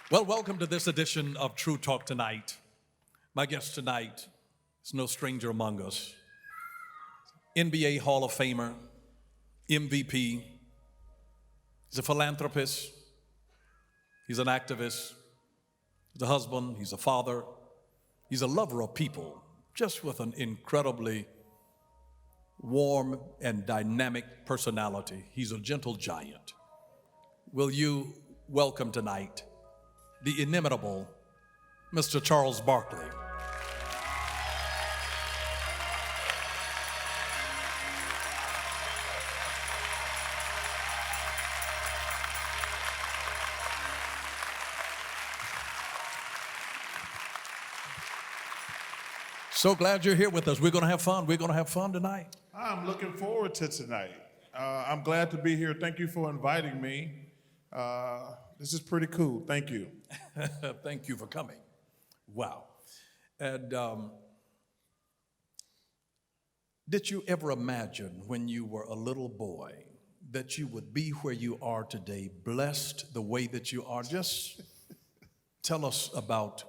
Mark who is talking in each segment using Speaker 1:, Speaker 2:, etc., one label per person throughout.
Speaker 1: Well, welcome to this edition of True Talk tonight. My guest tonight is no stranger among us. NBA Hall of Famer, MVP. He's a philanthropist. He's an activist. He's a husband. He's a father. He's a lover of people, just with an incredibly warm and dynamic personality. He's a gentle giant. Will you welcome tonight the inimitable Mr. Charles Barkley? So glad you're here with us. We're going to have fun. We're going to have fun tonight.
Speaker 2: I'm looking forward to tonight. I'm glad to be here. Thank you for inviting me. This is pretty cool. Thank you.
Speaker 1: Thank you for coming. Wow. And did you ever imagine when you were a little boy that you would be where you are today, blessed the way that you are? Just tell us about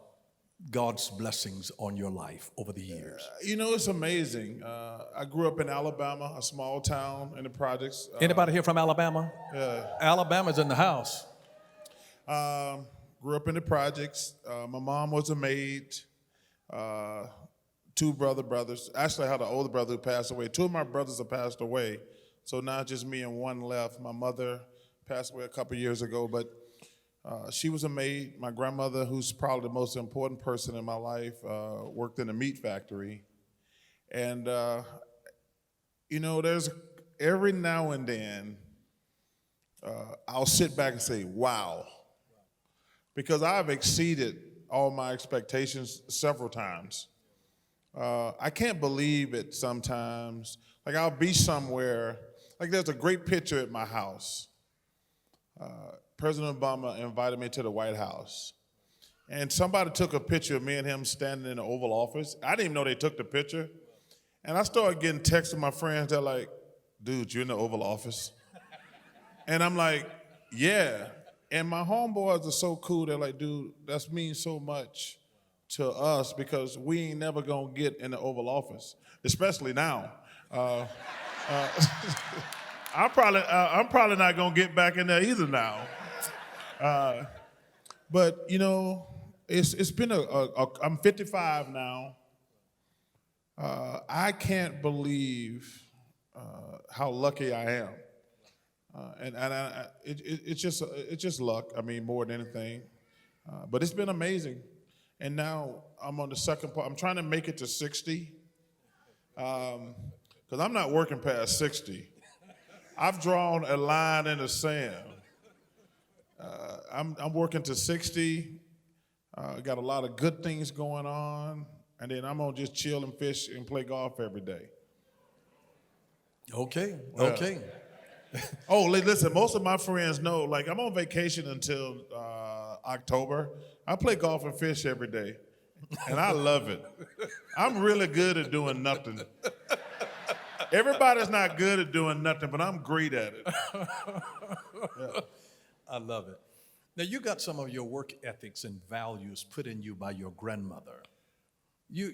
Speaker 1: God's blessings on your life over the years.
Speaker 2: It's amazing. I grew up in Alabama, a small town in the projects.
Speaker 1: Anybody here from Alabama?
Speaker 2: Yeah.
Speaker 1: Alabama's in the house.
Speaker 2: Grew up in the projects. My mom was a maid. Two brothers. Actually, I had an older brother who passed away. Two of my brothers have passed away, so now just me and one left. My mother passed away a couple years ago, but she was a maid. My grandmother, who's probably the most important person in my life, worked in a meat factory. And, there's every now and then, I'll sit back and say, wow, because I've exceeded all my expectations several times. I can't believe it sometimes. Like I'll be somewhere, like there's a great picture at my house. President Obama invited me to the White House. And somebody took a picture of me and him standing in the Oval Office. I didn't even know they took the picture. And I started getting texts from my friends. They're like, dude, you're in the Oval Office? And I'm like, yeah. And my homeboys are so cool. They're like, dude, that means so much to us because we ain't never gonna get in the Oval Office, especially now. I'm probably not gonna get back in there either now. But it's been I'm 55 now. I can't believe how lucky I am, it's just luck. I mean, more than anything. But it's been amazing, and now I'm on the second part. I'm trying to make it to 60, because I'm not working past 60. I've drawn a line in the sand. I'm working to 60. Got a lot of good things going on, and then I'm gonna just chill and fish and play golf every day.
Speaker 1: Okay.
Speaker 2: Oh, listen, most of my friends know, like I'm on vacation until October. I play golf and fish every day, and I love it. I'm really good at doing nothing. Everybody's not good at doing nothing, but I'm great at it. Yeah.
Speaker 1: I love it. Now, you got some of your work ethics and values put in you by your grandmother. You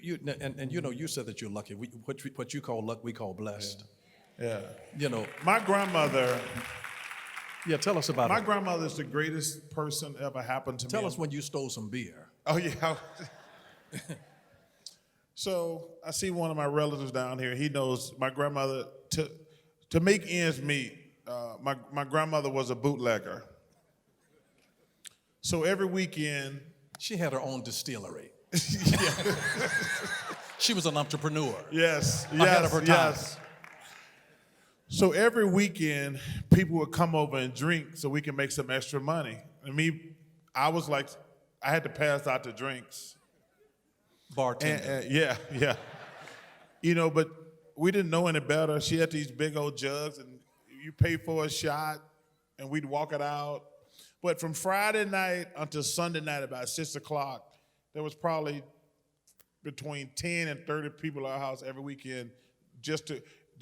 Speaker 1: said that you're lucky. What you call luck, we call blessed.
Speaker 2: Yeah.
Speaker 1: My
Speaker 2: grandmother.
Speaker 1: Yeah, tell us about
Speaker 2: My
Speaker 1: it.
Speaker 2: grandmother's the greatest person ever happened to me.
Speaker 1: Tell us when you stole some beer.
Speaker 2: Oh, yeah. So I see one of my relatives down here. He knows my grandmother, to make ends meet, my grandmother was a bootlegger. So every weekend.
Speaker 1: She had her own distillery.
Speaker 2: Yeah.
Speaker 1: She was an entrepreneur.
Speaker 2: Yes.
Speaker 1: Ahead of her time.
Speaker 2: Yes. So every weekend, people would come over and drink so we can make some extra money. I was like, I had to pass out the drinks.
Speaker 1: Bartender.
Speaker 2: Yeah. But we didn't know any better. She had these big old jugs, and you pay for a shot, and we'd walk it out. But from Friday night until Sunday night, about 6 o'clock, there was probably between 10 and 30 people at our house every weekend just to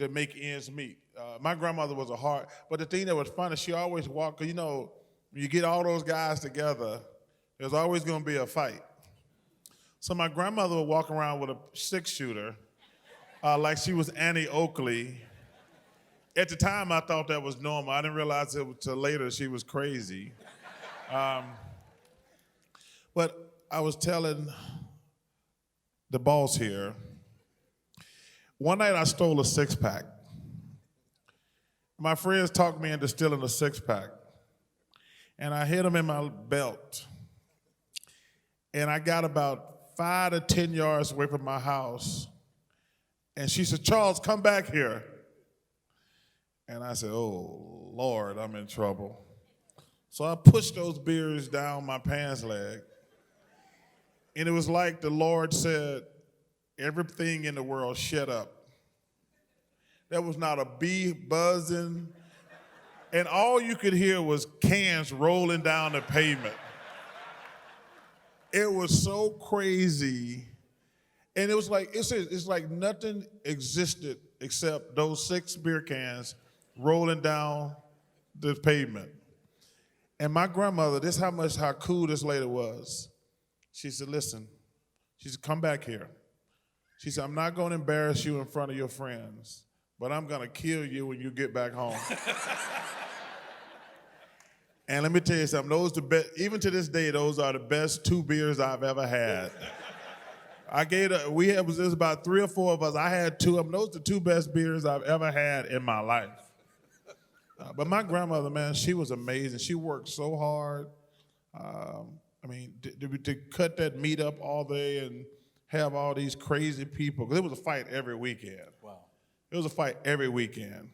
Speaker 2: make ends meet. My grandmother was a but the thing that was funny, she always walked, 'cause when you get all those guys together, There's always going to be a fight. So my grandmother would walk around with a 6-shooter, like she was Annie Oakley. At the time, I thought that was normal. I didn't realize it until later she was crazy. But I was telling the boss here, one night I stole a 6-pack. My friends talked me into stealing a 6-pack. And I hid them in my belt. And I got about 5 to 10 yards away from my house. And she said, Charles, come back here. And I said, oh, Lord, I'm in trouble. So I pushed those beers down my pants leg. And it was like the Lord said, everything in the world, shut up. There was not a bee buzzing. And all you could hear was cans rolling down the pavement. It was so crazy. And it was like, it's like nothing existed except those 6 beer cans rolling down the pavement. And my grandmother, this is how cool this lady was. She said, listen, she said, come back here. She said, I'm not going to embarrass you in front of your friends, but I'm going to kill you when you get back home. And let me tell you something, even to this day, those are the best 2 beers I've ever had. There was about 3 or 4 of us. I had 2 of them. Those are the 2 best beers I've ever had in my life. But my grandmother, man, she was amazing. She worked so hard. To cut that meat up all day and have all these crazy people, because it was a fight every weekend.
Speaker 1: Wow.
Speaker 2: It was a fight every weekend.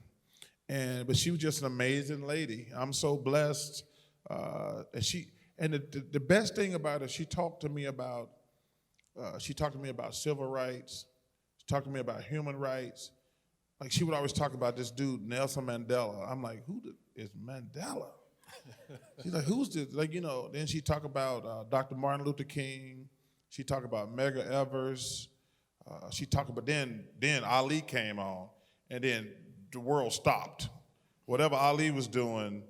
Speaker 2: But she was just an amazing lady. I'm so blessed. The best thing about it, she talked to me about civil rights. She talked to me about human rights. Like, she would always talk about this dude, Nelson Mandela. I'm like, who is Mandela? She's like, who's this? Like, then she talked about Dr. Martin Luther King. She talked about Medgar Evers. She talked about, then Ali came on, and then the world stopped. Whatever Ali was doing,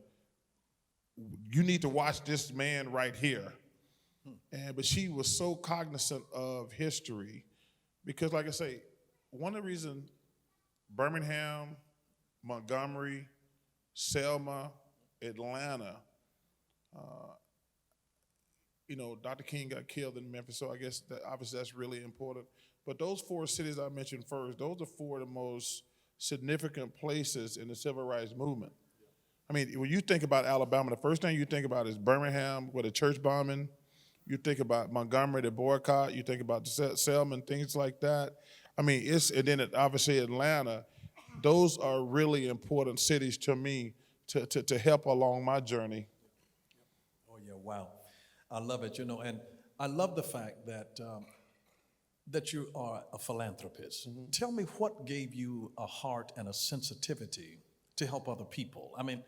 Speaker 2: you need to watch this man right here. But she was so cognizant of history because, like I say, one of the reasons Birmingham, Montgomery, Selma, Atlanta, Dr. King got killed in Memphis, so I guess obviously that's really important. But those 4 cities I mentioned first, those are 4 of the most significant places in the civil rights movement. I mean, when you think about Alabama, the first thing you think about is Birmingham with a church bombing. You think about Montgomery, the boycott. You think about Selma and things like that. I mean, and then obviously Atlanta. Those are really important cities to me to help along my journey.
Speaker 1: Oh, yeah, wow. I love it, and I love the fact that you are a philanthropist. Mm-hmm. Tell me what gave you a heart and a sensitivity to help other people. I mean,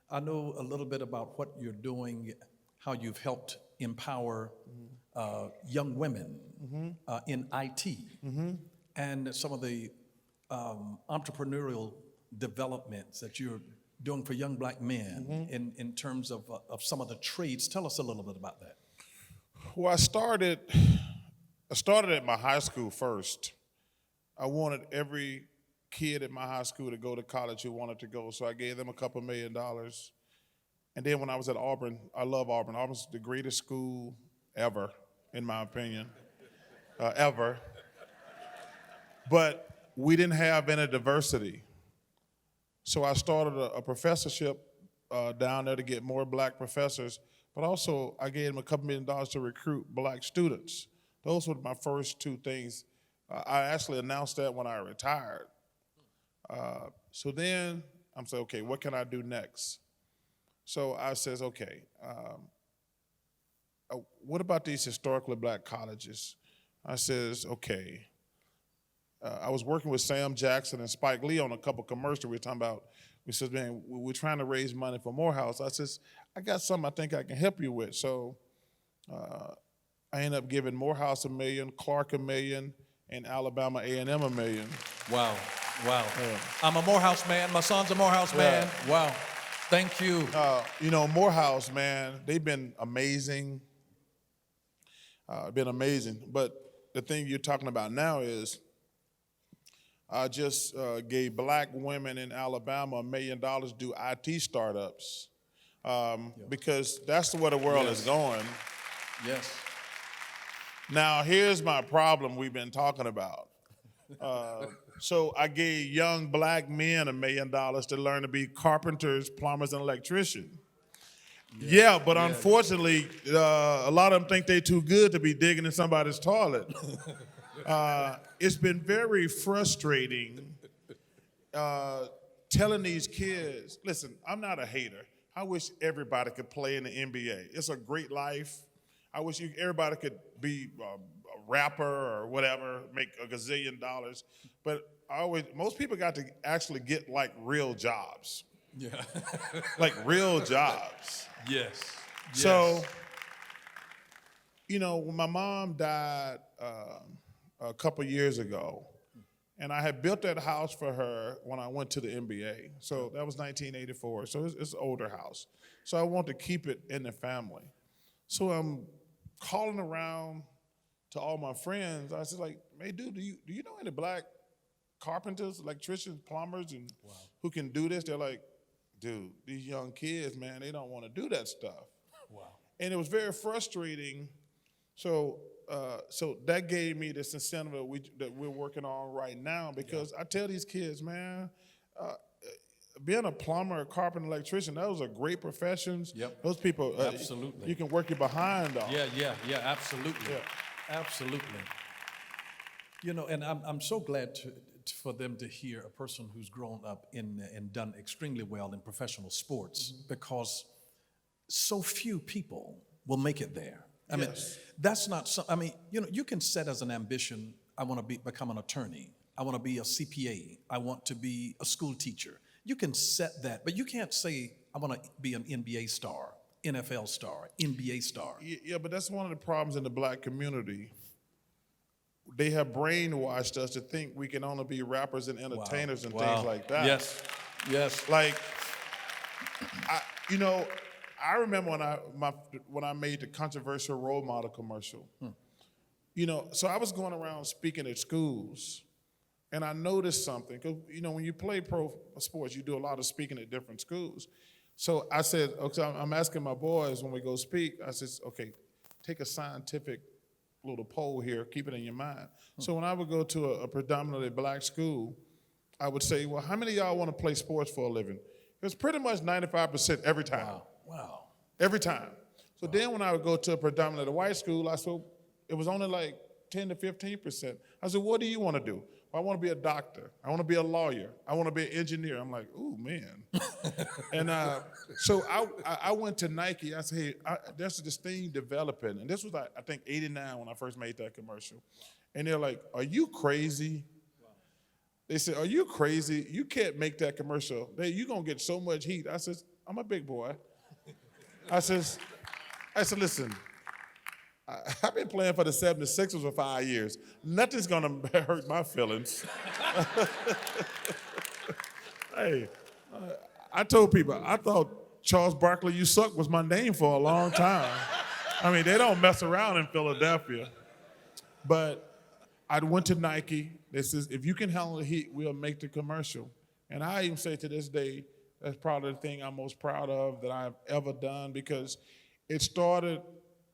Speaker 1: I know a little bit about what you're doing, how you've helped empower young women in IT, and some of the entrepreneurial developments that you're doing for young black men in terms of some of the trades. Tell us a little bit about that.
Speaker 2: Well, I started at my high school first. I wanted every kid at my high school to go to college who wanted to go, so I gave them a couple $1 million. And then when I was at Auburn, I love Auburn. Auburn's the greatest school ever, in my opinion, ever. But we didn't have any diversity. So I started a professorship down there to get more black professors, but also I gave them a couple $1 million to recruit black students. Those were my first 2 things. I actually announced that when I retired. So then I'm saying, okay, what can I do next? So I says, okay, what about these historically black colleges? I says, okay. I was working with Sam Jackson and Spike Lee on a couple commercials. We said, man, we're trying to raise money for Morehouse. I says, I got something I think I can help you with. So I ended up giving Morehouse $1 million, Clark $1 million, and Alabama A&M $1 million.
Speaker 1: Wow.
Speaker 2: Yeah.
Speaker 1: I'm a Morehouse man. My son's a Morehouse man. Wow. Thank you.
Speaker 2: Morehouse, man, they've been amazing. Been amazing. But the thing you're talking about now is I just gave black women in Alabama $1 million to do IT startups because that's where the world is going.
Speaker 1: Yes.
Speaker 2: Now, here's my problem we've been talking about. So I gave young black men $1 million to learn to be carpenters, plumbers, and electricians. Yeah, but unfortunately, a lot of them think they're too good to be digging in somebody's toilet. It's been very frustrating telling these kids, listen, I'm not a hater. I wish everybody could play in the NBA. It's a great life. I wish everybody could be a rapper or whatever, make a gazillion dollars. But most people got to actually get like real jobs.
Speaker 1: Yeah.
Speaker 2: Like real jobs.
Speaker 1: Yes.
Speaker 2: So, when my mom died a couple years ago, and I had built that house for her when I went to the NBA. So that was 1984. So it's an older house. So I want to keep it in the family. So I'm calling around to all my friends. I said, like, hey, dude, do you know any black carpenters, electricians, plumbers, and who can do this? They're like, dude, these young kids, man, they don't want to do that stuff.
Speaker 1: Wow.
Speaker 2: And it was very frustrating. So that gave me this incentive that we're working on right now because I tell these kids, man, being a plumber, a carpenter, electrician, those are great professions.
Speaker 1: Yep.
Speaker 2: Those people,
Speaker 1: Absolutely.
Speaker 2: you can work your behind off.
Speaker 1: Yeah, absolutely.
Speaker 2: Yeah.
Speaker 1: Absolutely. And I'm so glad for them to hear a person who's grown up and done extremely well in professional sports because so few people will make it there. I mean, that's not you can set as an ambition, I want to become an attorney. I want to be a CPA. I want to be a school teacher. You can set that, but you can't say, I want to be an NBA star, NFL star, NBA star.
Speaker 2: Yeah, but that's one of the problems in the black community. They have brainwashed us to think we can only be rappers and entertainers and things like that.
Speaker 1: Yes.
Speaker 2: Like, I remember when I made the controversial role model commercial. So I was going around speaking at schools, and I noticed something. Because, when you play pro sports, you do a lot of speaking at different schools. So I said, okay, I'm asking my boys when we go speak, I said, okay, take a scientific little poll here, keep it in your mind. So when I would go to a predominantly black school, I would say, well, how many of y'all want to play sports for a living? It was pretty much 95% every time.
Speaker 1: Wow.
Speaker 2: Every time. So then when I would go to a predominantly white school, I said, it was only like 10 to 15%. I said, what do you want to do? Well, I want to be a doctor. I want to be a lawyer. I want to be an engineer. I'm like, ooh, man. And so I went to Nike. I said, hey, there's this thing developing. And this was, I think, 89 when I first made that commercial. And they're like, are you crazy? They said, are you crazy? You can't make that commercial. You're going to get so much heat. I said, I'm a big boy. I said, listen, I've been playing for the 76ers for 5 years. Nothing's going to hurt my feelings. Hey, I told people, I thought Charles Barkley, you suck was my name for a long time. I mean, they don't mess around in Philadelphia. But I went to Nike. They says, if you can handle the heat, we'll make the commercial. And I even say to this day, that's probably the thing I'm most proud of that I've ever done because it started,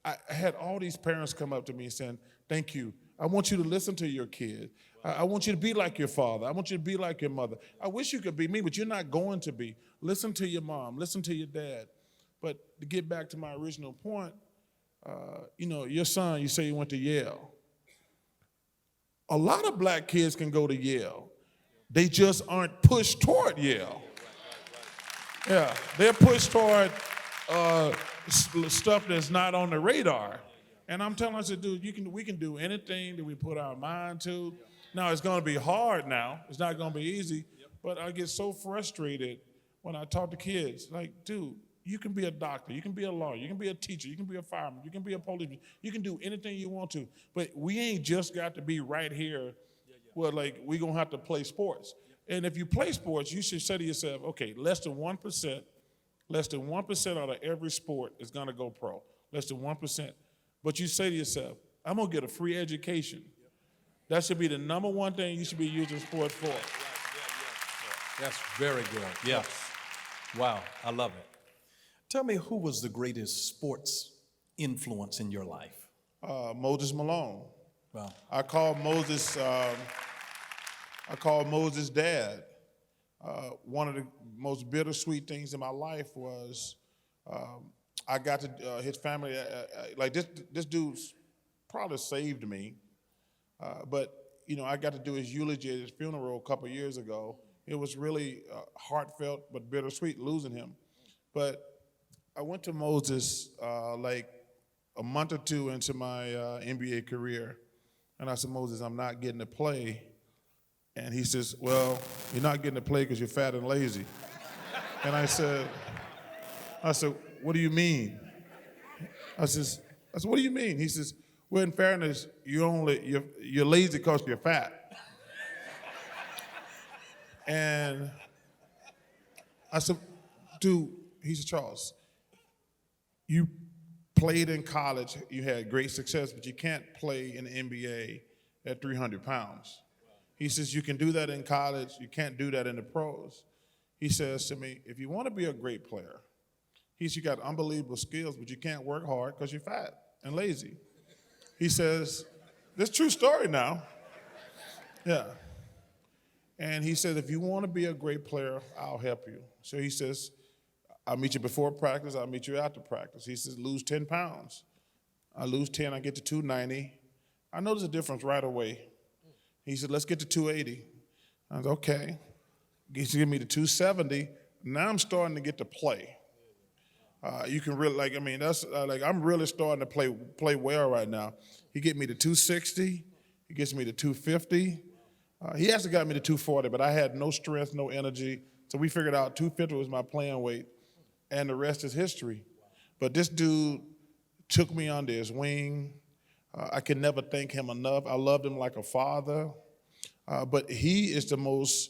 Speaker 2: I had all these parents come up to me saying, thank you. I want you to listen to your kid. I want you to be like your father. I want you to be like your mother. I wish you could be me, but you're not going to be. Listen to your mom. Listen to your dad. But to get back to my original point, your son, you say he went to Yale. A lot of black kids can go to Yale. They just aren't pushed toward Yale. Yeah, they're pushed toward stuff that's not on the radar. And I'm telling us, dude, we can do anything that we put our mind to. Now, it's going to be hard now. It's not going to be easy. But I get so frustrated when I talk to kids. Like, dude, you can be a doctor. You can be a lawyer. You can be a teacher. You can be a fireman. You can be a policeman. You can do anything you want to. But we ain't just got to be right here where, like, we're going to have to play sports. And if you play sports, you should say to yourself, okay, less than 1% out of every sport is going to go pro. Less than 1%. but you say to yourself, I'm gonna get a free education. That should be the number one thing you should be using sports for.
Speaker 1: That's very good. Yes. Wow, I love it. Tell me, who was the greatest sports influence in your life?
Speaker 2: Moses Malone.
Speaker 1: Wow.
Speaker 2: I call Moses dad. One of the most bittersweet things in my life was I got to his family. Like this dude's probably saved me, but I got to do his eulogy at his funeral a couple years ago. It was really heartfelt but bittersweet losing him. But I went to Moses like a month or two into my NBA career, and I said, Moses, I'm not getting to play. And he says, well, you're not getting to play because you're fat and lazy. And I said, what do you mean? I said, what do you mean? He says, well, in fairness, you're lazy because you're fat. And I said, dude, he said, Charles, you played in college, you had great success, but you can't play in the NBA at 300 pounds. He says, you can do that in college, you can't do that in the pros. He says to me, if you want to be a great player, he says, you got unbelievable skills, but you can't work hard because you're fat and lazy. He says, this is a true story now. Yeah. And he says, if you want to be a great player, I'll help you. So he says, I'll meet you before practice, I'll meet you after practice. He says, lose 10 pounds. I lose 10, I get to 290. I notice a difference right away. He said, let's get to 280. I was okay. He said, give me to 270. Now I'm starting to get to play. You can really, that's I'm really starting to play well right now. He get me to 260. He gets me to 250. He actually got me to 240, but I had no strength, no energy. So we figured out 250 was my playing weight, and the rest is history. But this dude took me under his wing. I can never thank him enough. I loved him like a father. But he is the most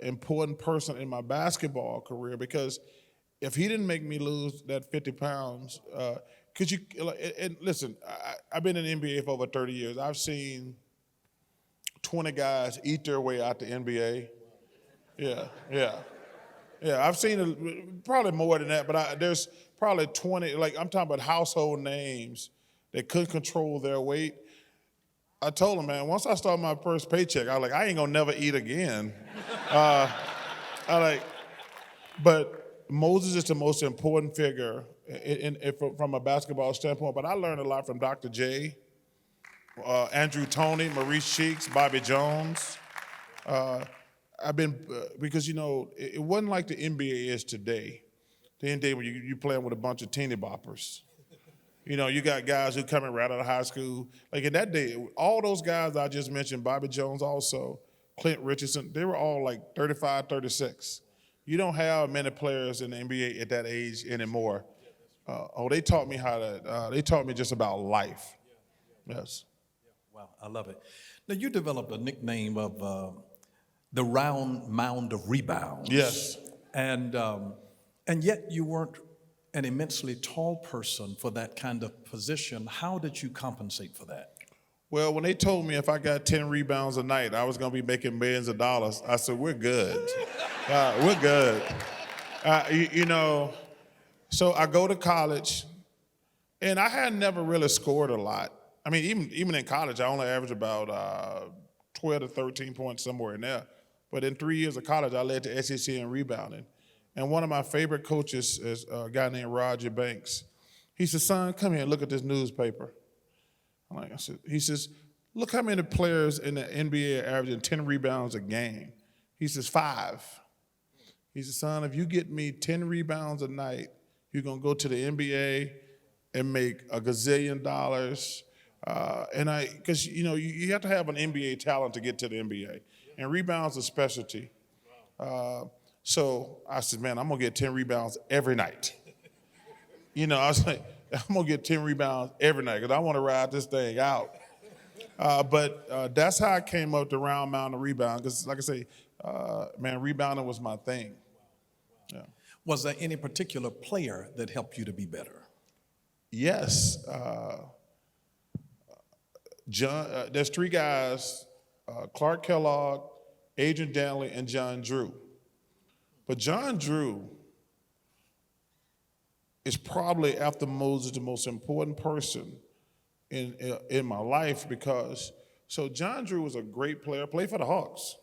Speaker 2: important person in my basketball career, because if he didn't make me lose that 50 pounds, and listen, I've been in the NBA for over 30 years. I've seen 20 guys eat their way out the NBA. Yeah. I've seen probably more than that, but there's probably 20, I'm talking about household names that couldn't control their weight. I told him, man, once I start my first paycheck, I ain't gonna never eat again. But Moses is the most important figure from a basketball standpoint, but I learned a lot from Dr. J, Andrew Toney, Maurice Cheeks, Bobby Jones. Because it wasn't like the NBA is today. The NBA when you playing with a bunch of teeny boppers. You got guys who coming right out of high school. Like in that day, all those guys I just mentioned, Bobby Jones also, Clint Richardson, they were all like 35, 36. You don't have many players in the NBA at that age anymore. They taught me they taught me just about life. Yes.
Speaker 1: Wow, I love it. Now, you developed a nickname of the round mound of rebounds.
Speaker 2: Yes.
Speaker 1: And yet you weren't an immensely tall person for that kind of position. How did you compensate for that?
Speaker 2: Well, when they told me if I got 10 rebounds a night, I was going to be making millions of dollars, I said, we're good. We're good. So I go to college, and I had never really scored a lot. I mean, even in college, I only averaged about 12 to 13 points, somewhere in there. But in 3 years of college, I led to SEC in rebounding. And one of my favorite coaches is a guy named Roger Banks. He said, son, come here and look at this newspaper. He says, look how many players in the NBA are averaging 10 rebounds a game. He says, 5. He says, son, if you get me 10 rebounds a night, you're going to go to the NBA and make a gazillion dollars. Because you have to have an NBA talent to get to the NBA. And rebounds are a specialty. So I said, man, I'm going to get 10 rebounds every night. I was like, I'm going to get 10 rebounds every night because I want to ride this thing out. But that's how I came up to round mound of rebound, because like I say, rebounding was my thing. Yeah.
Speaker 1: Was there any particular player that helped you to be better?
Speaker 2: Yes. there's three guys, Clark Kellogg, Adrian Dantley, and John Drew. But John Drew is probably, after Moses, the most important person in my life because, so John Drew was a great player, played for the Hawks.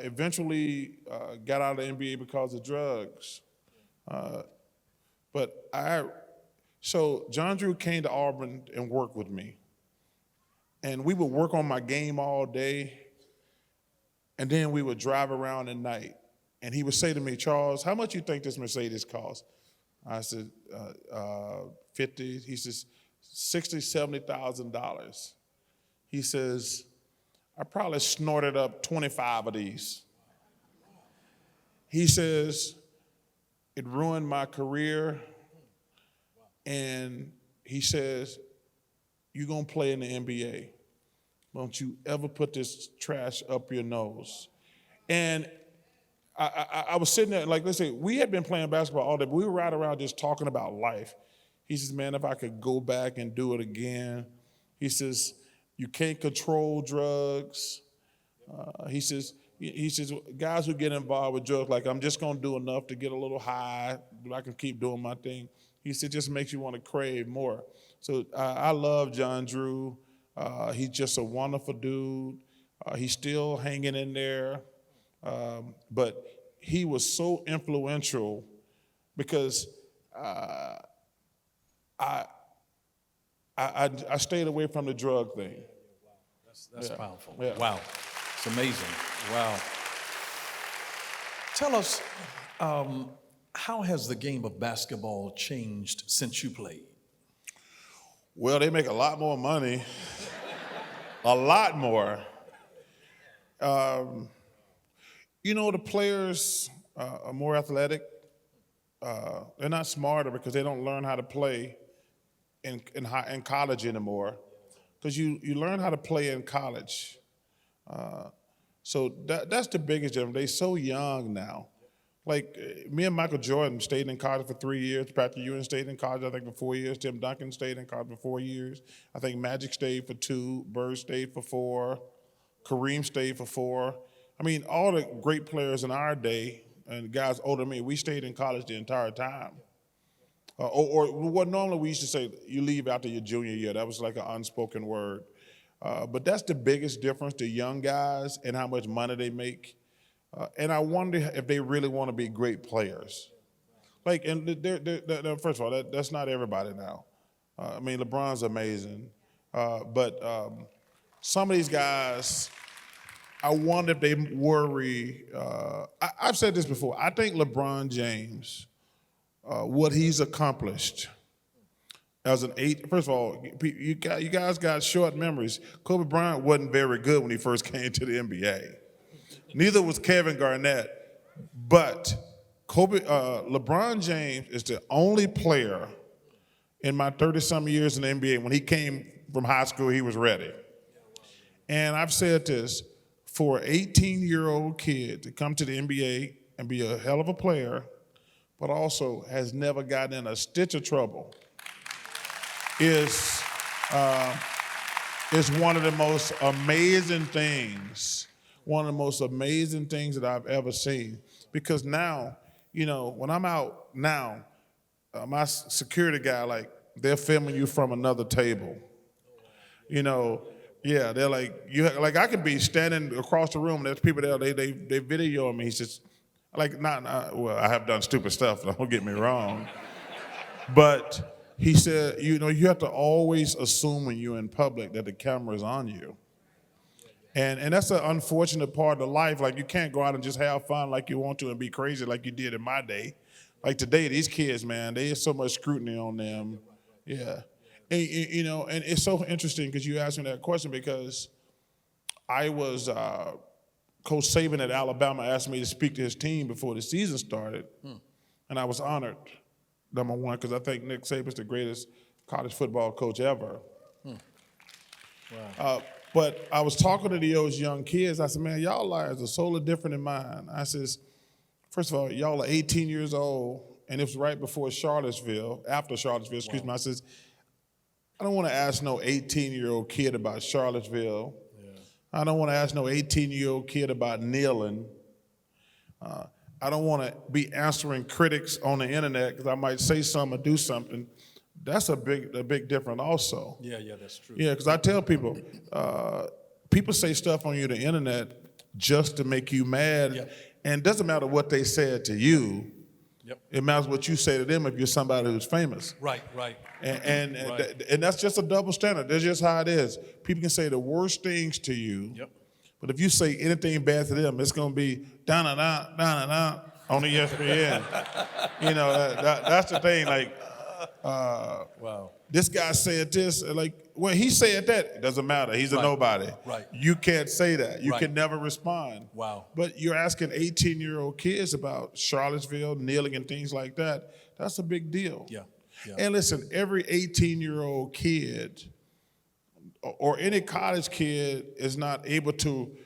Speaker 2: Eventually got out of the NBA because of drugs. So John Drew came to Auburn and worked with me. And we would work on my game all day, and then we would drive around at night. And he would say to me, Charles, how much you think this Mercedes costs? I said, 50. He says, $60,000, $70,000. He says, I probably snorted up 25 of these. He says, it ruined my career. And he says, you're going to play in the NBA. Don't you ever put this trash up your nose. And I was sitting there, like, let's say, we had been playing basketball all day, but we were right around just talking about life. He says, man, if I could go back and do it again. He says, you can't control drugs. He says, guys who get involved with drugs, like, I'm just going to do enough to get a little high, but I can keep doing my thing. He said, just makes you want to crave more. So I love John Drew. He's just a wonderful dude. He's still hanging in there. But he was so influential because I stayed away from the drug thing.
Speaker 1: That's powerful.
Speaker 2: Yeah.
Speaker 1: Wow. It's amazing. Wow. Tell us, how has the game of basketball changed since you played?
Speaker 2: Well, they make a lot more money, a lot more. The players are more athletic. They're not smarter because they don't learn how to play in college anymore. Because you learn how to play in college. So that's the biggest difference. They're so young now. Like me and Michael Jordan stayed in college for 3 years. Patrick Ewing stayed in college, I think, for 4 years. Tim Duncan stayed in college for 4 years. I think Magic stayed for 2. Bird stayed for 4. Kareem stayed for 4. I mean, all the great players in our day and guys older than me, we stayed in college the entire time. Or what normally we used to say, you leave after your junior year. That was like an unspoken word. But that's the biggest difference, the young guys and how much money they make. And I wonder if they really want to be great players. Like, and they're, first of all, that's not everybody now. I mean, LeBron's amazing. But some of these guys, I wonder if they worry. I've said this before. I think LeBron James, what he's accomplished as an first of all, you guys got short memories. Kobe Bryant wasn't very good when he first came to the NBA. Neither was Kevin Garnett. But LeBron James is the only player in my 30-some years in the NBA, when he came from high school, he was ready. And I've said this, for an 18-year-old kid to come to the NBA and be a hell of a player, but also has never gotten in a stitch of trouble, is one of the most amazing things. One of the most amazing things that I've ever seen. Because now, when I'm out now, my security guy, like, they're filming you from another table. Yeah, they're like, I could be standing across the room, and there's people there, they videoing me. He says, like, well, I have done stupid stuff, don't get me wrong. But he said, you have to always assume when you're in public that the camera's on you. And that's an unfortunate part of life. Like, you can't go out and just have fun like you want to and be crazy like you did in my day. Like today, these kids, man, there's so much scrutiny on them. Yeah. And, and it's so interesting because you asked me that question, because I was, Coach Saban at Alabama asked me to speak to his team before the season started. And I was honored, number one, because I think Nick Saban's the greatest college football coach ever.
Speaker 1: Wow.
Speaker 2: But I was talking to those young kids. I said, man, y'all lives are so different than mine. I says, first of all, y'all are 18 years old, and it was right before Charlottesville, after Charlottesville, excuse me. I says, I don't want to ask no 18-year-old kid about Charlottesville. I don't want to ask no 18-year-old kid about kneeling. I don't want to be answering critics on the internet because I might say something or do something. That's a big difference also.
Speaker 1: Yeah, that's true.
Speaker 2: Yeah, because I tell people, people say stuff on the internet just to make you mad, and it doesn't matter what they said to you.
Speaker 1: Yep.
Speaker 2: It matters what you say to them if you're somebody who's famous.
Speaker 1: Right.
Speaker 2: And
Speaker 1: Right.
Speaker 2: that's just a double standard. That's just how it is. People can say the worst things to you, but if you say anything bad to them, it's going to be down and out on ESPN. You know, that's the thing. Like,
Speaker 1: Wow.
Speaker 2: this guy said this. Like, well, he said that. It doesn't matter. He's a nobody.
Speaker 1: Right.
Speaker 2: You can't say that. You
Speaker 1: Right.
Speaker 2: can never respond.
Speaker 1: Wow.
Speaker 2: But you're asking 18-year-old kids about Charlottesville, kneeling, and things like that. That's a big deal.
Speaker 1: Yeah.
Speaker 2: And listen, every 18-year-old kid or any college kid is not able to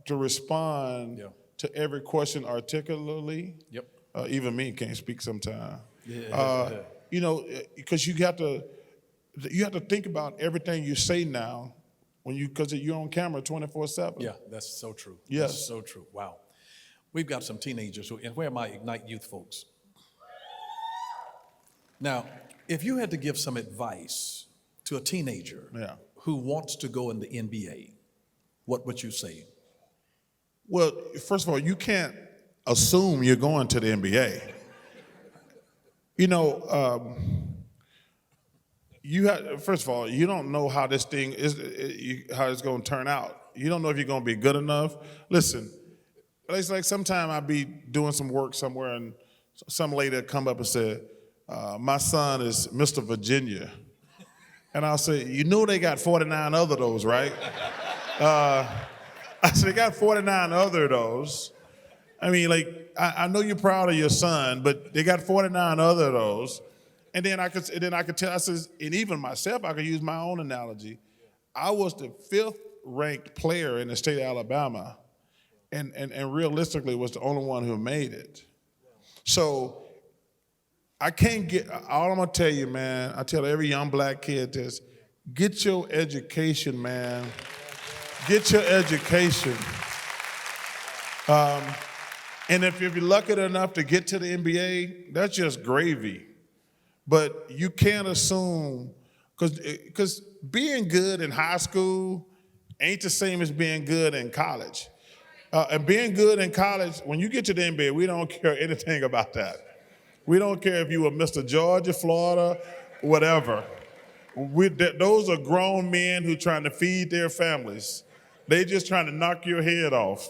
Speaker 2: respond to every question articulately.
Speaker 1: Yep.
Speaker 2: Even me can't speak sometimes.
Speaker 1: Yeah.
Speaker 2: You know, because you have to think about everything you say now because you're on camera 24/7.
Speaker 1: Yeah, that's so true.
Speaker 2: Yes.
Speaker 1: That's so true. Wow. We've got some teenagers and where are my Ignite Youth folks? Now, if you had to give some advice to a teenager who wants to go in the NBA, what would you say?
Speaker 2: Well, first of all, you can't assume you're going to the NBA. You know, first of all, you don't know how this thing how it's going to turn out. You don't know if you're going to be good enough. Listen, it's like sometime I'll be doing some work somewhere and some lady will come up and say, my son is Mr. Virginia. And I'll say, you know they got 49 other of those, right? I said, they got 49 other of those. I mean, like, I know you're proud of your son, but they got 49 other of those. And then I could tell, I says, and even myself, I could use my own analogy. I was the 5th ranked player in the state of Alabama, and realistically was the only one who made it. So I can't all I'm gonna tell you, man, I tell every young black kid this, get your education, man. Get your education. And if you're lucky enough to get to the NBA, that's just gravy. But you can't assume, because being good in high school ain't the same as being good in college. And being good in college, when you get to the NBA, we don't care anything about that. We don't care if you were Mr. Georgia, Florida, whatever. Those are grown men who trying to feed their families. They just trying to knock your head off.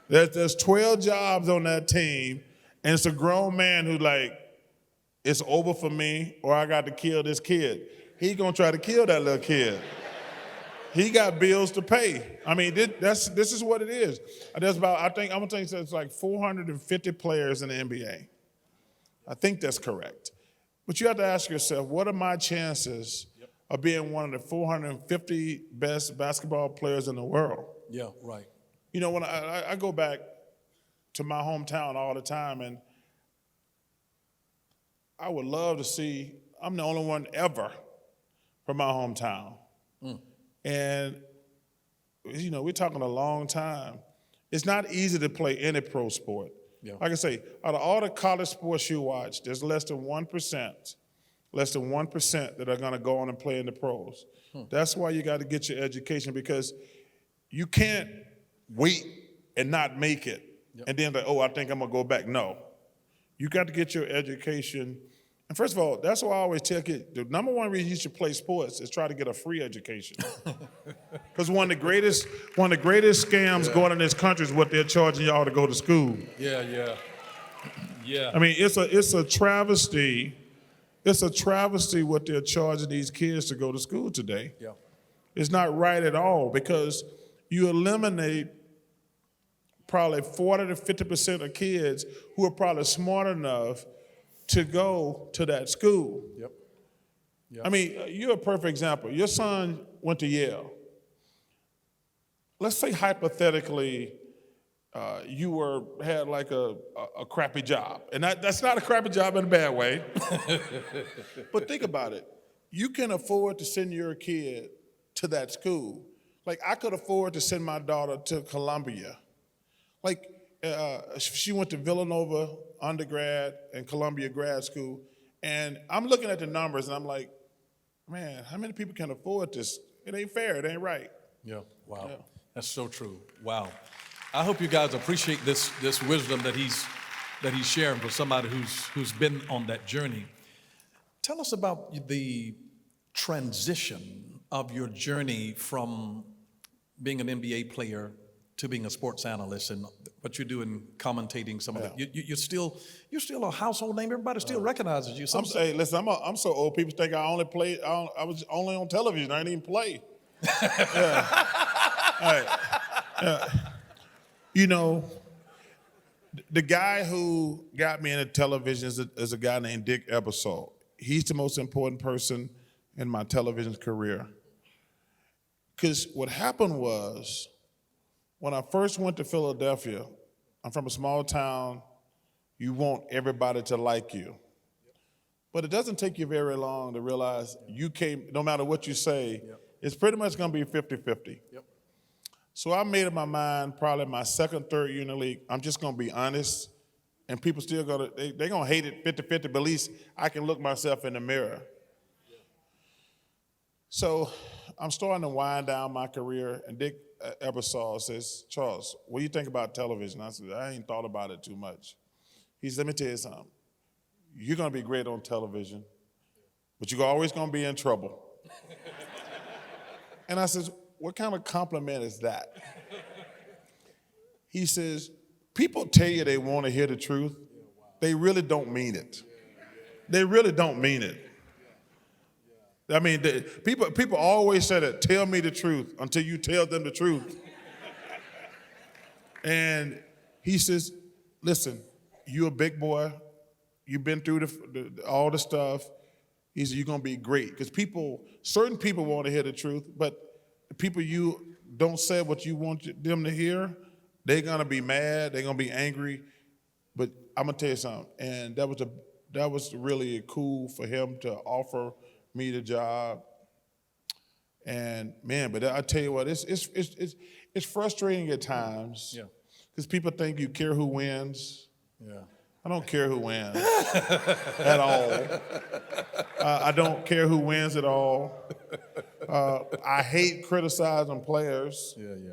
Speaker 2: There's 12 jobs on that team, and it's a grown man who's like, it's over for me, or I got to kill this kid. He gonna try to kill that little kid. He got bills to pay. I mean, this is what it is. There's about, I'm gonna tell you, it's like 450 players in the NBA. I think that's correct. But you have to ask yourself, what are my chances of being one of the 450 best basketball players in the world?
Speaker 1: Yeah, right.
Speaker 2: You know, when I go back to my hometown all the time, and I would love to see, I'm the only one ever from my hometown. And, you know, we're talking a long time. It's not easy to play any pro sport. Yeah. Like I say, out of all the college sports you watch, there's less than 1% that are gonna go on and play in the pros. That's why you gotta get your education, because you can't wait and not make it, and then like, oh, I think I'm gonna go back. No, you got to get your education. And first of all, that's why I always tell kids, the number one reason you should play sports is try to get a free education. Because one of the greatest scams going in this country is what they're charging y'all to go to school.
Speaker 1: Yeah.
Speaker 2: I mean, it's a travesty. It's a travesty what they're charging these kids to go to school today.
Speaker 1: Yeah.
Speaker 2: It's not right at all, because you eliminate probably 40 to 50% of kids who are probably smart enough to go to that school.
Speaker 1: Yep.
Speaker 2: I mean, you're a perfect example. Your son went to Yale. Let's say hypothetically you had like a crappy job. And that's not a crappy job in a bad way. But think about it. you can afford to send your kid to that school. Like, I could afford to send my daughter to Columbia. Like, she went to Villanova undergrad and Columbia grad school, and I'm looking at the numbers, and I'm like, man, how many people can afford this? It ain't fair, it ain't right.
Speaker 1: Yeah, wow.
Speaker 2: Yeah.
Speaker 1: That's so true. Wow. I hope you guys appreciate this wisdom that he's sharing for somebody who's been on that journey. Tell us about the transition of your journey from being an NBA player to being a sports analyst and what you do in commentating some of it. You're still a household name. Everybody still recognizes you.
Speaker 2: Hey, listen, I'm so old. People think I only played. I was only on television. I didn't even play. Yeah. Right. You know, the guy who got me into television is a guy named Dick Ebersol. He's the most important person in my television career. Because what happened was, when I first went to Philadelphia, I'm from a small town, you want everybody to like you. But it doesn't take you very long to realize you came, no matter what you say, it's pretty much gonna be 50-50.
Speaker 1: Yep.
Speaker 2: So I made up my mind, probably my second, third year in the league, I'm just gonna be honest, and people still they're gonna hate it 50-50, but at least I can look myself in the mirror. So I'm starting to wind down my career, and Dick Ebersol says, Charles, what do you think about television? I said, I ain't thought about it too much. He said, let me tell you something. You're gonna be great on television, but you're always gonna be in trouble. And I said, what kind of compliment is that? He says, people tell you they want to hear the truth. They really don't mean it. They really don't mean it. I mean, people always say that, tell me the truth until you tell them the truth. And he says, listen, you're a big boy. You've been through all the stuff. He said, you're going to be great. Because certain people want to hear the truth, but the people you don't say what you want them to hear, they're going to be mad. They're going to be angry. But I'm going to tell you something. And that was really cool for him to offer me the job. And man, but I tell you what, it's frustrating at times.
Speaker 1: Yeah.
Speaker 2: Because people think you care who wins.
Speaker 1: Yeah.
Speaker 2: I don't care who wins at all. I don't care who wins at all. I hate criticizing players.
Speaker 1: Yeah, yeah.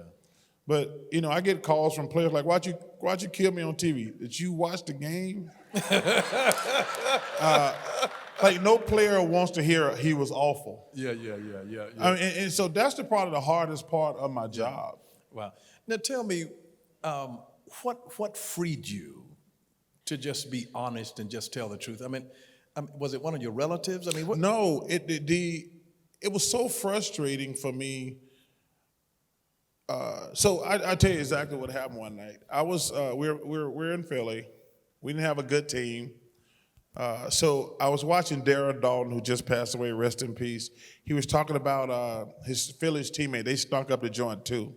Speaker 2: But you know, I get calls from players like, "Why'd you kill me on TV? Did you watch the game?" Like no player wants to hear he was awful.
Speaker 1: Yeah.
Speaker 2: I mean, and so that's the hardest part of my job.
Speaker 1: Wow. Now tell me, what freed you to just be honest and just tell the truth? I mean, was it one of your relatives? I mean, what?
Speaker 2: No, it was so frustrating for me. So I tell you exactly what happened one night. I was we're in Philly. We didn't have a good team. So I was watching Darren Dalton, who just passed away, rest in peace. He was talking about his Phillies teammate. They stunk up the joint too.